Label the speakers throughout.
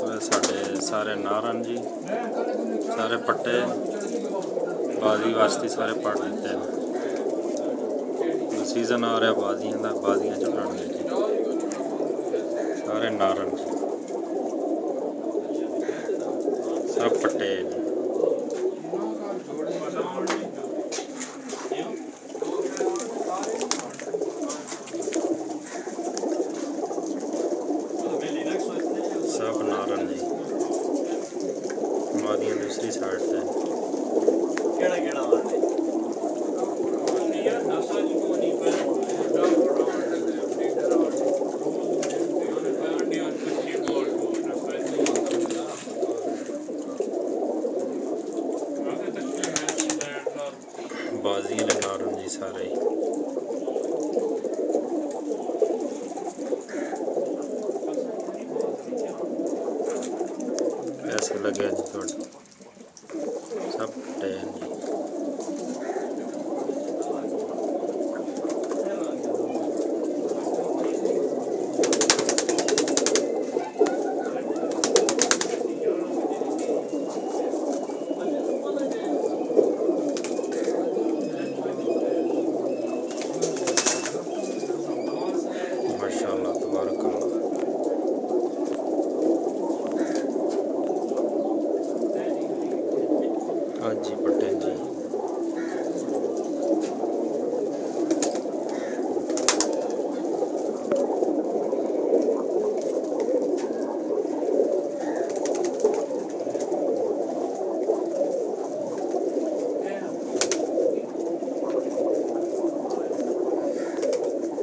Speaker 1: साढ़े सारे नारन जी सारे पट्टे बाजी वास्ते सारे पड़ दिते हैं। सीजन आ रहा बाजियां का, बाजियां चढ़ाने जी सारे नारन जी सब पट्टे जी। सब नारन जी बाजियां दूसरी साइड से बाजियां ने नारन जी सारे पैसे लगे जी थोड़े सब टैन जी। माशाअल्लाह तबारकल्लाह। हाँ जी पट्टे जी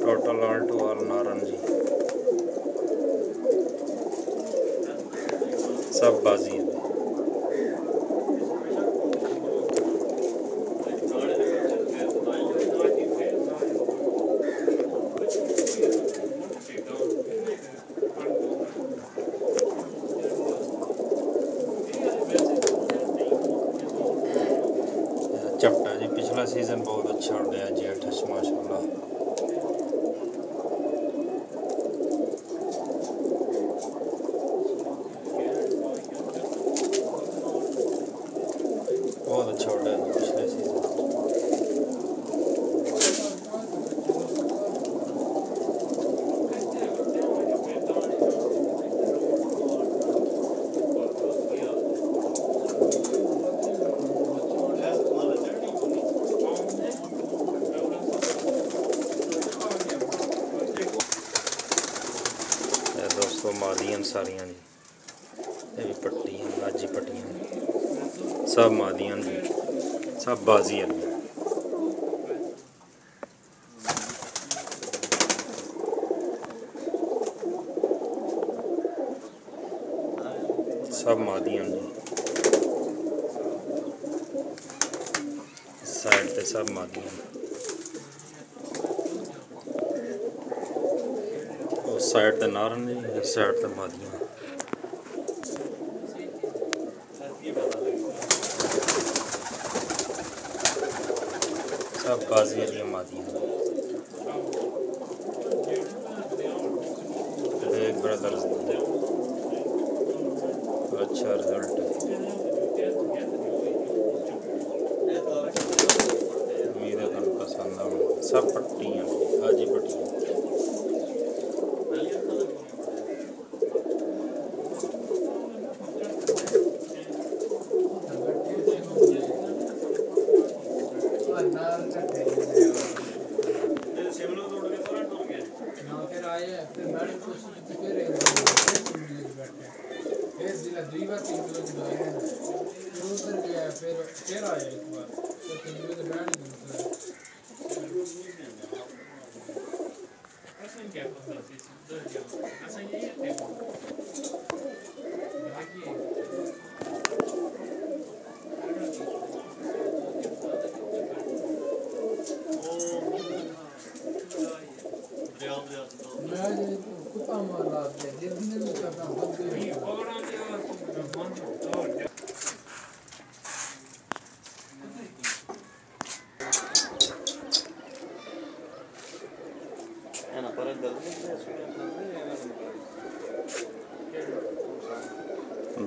Speaker 1: टोटल ऑल टू ऑल नारन जी सब बाजी है। चपटा जी पिछला सीजन बहुत अच्छा हो गया जी अठस माशाल्लाह। बहुत अच्छा हो गया जी पिछले सीजन। दोस्तों मादियां सारियां जी ये भी पट्टियां बाजी पट्टियां सब मादियां जी सब बाजी हैं सब मादियां जी साइड पे सब मादियां उस साइड पे नारन जी इस साइड पे मादियां सब बाजी वाली मादियां। एक ब्रदर्स अच्छा रिजल्ट उम्मीद है तुम पसंद आए। सब पट्टियां हाजी पट्टियां
Speaker 2: फिर आया एक बार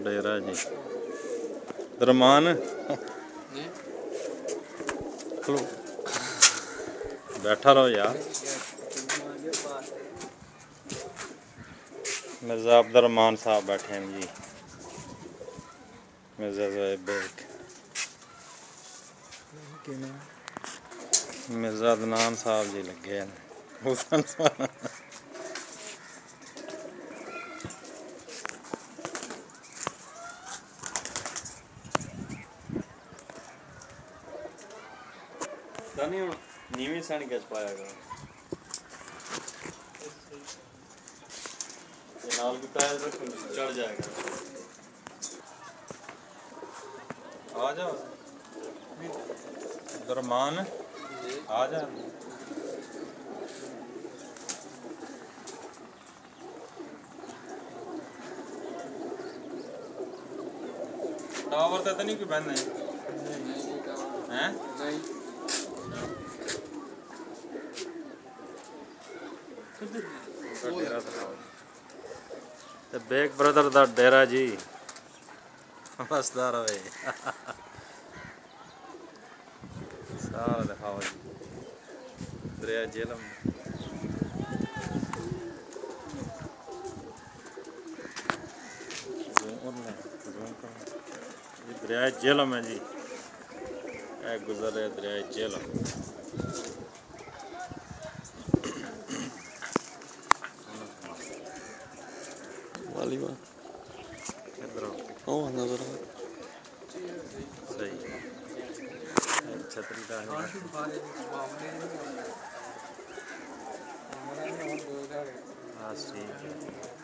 Speaker 1: डेरा जी दरमान बैठा रहो यार। मिर्ज़ा अब्दुर्रहमान साहब बैठे हैं जी। मिर्ज़ा ज़ोएब बेग, मिर्ज़ा अदनान साहब जी लगे हैं। नीवी सैन गैस पाया करो नाल भी पैर रखो चढ़ जाएगा। आ जाओ दरमान आ जा। टावर तो नहीं कोई बहन है हैं ते बेग ब्रदर दा डेरा जी बसदा रहे। सारा दिखाओ जी दरिया झेलम दरिया झेलम है जी। गुजर रहे दरिया झेलम। नजर सही छतरी का हाँ ठीक है।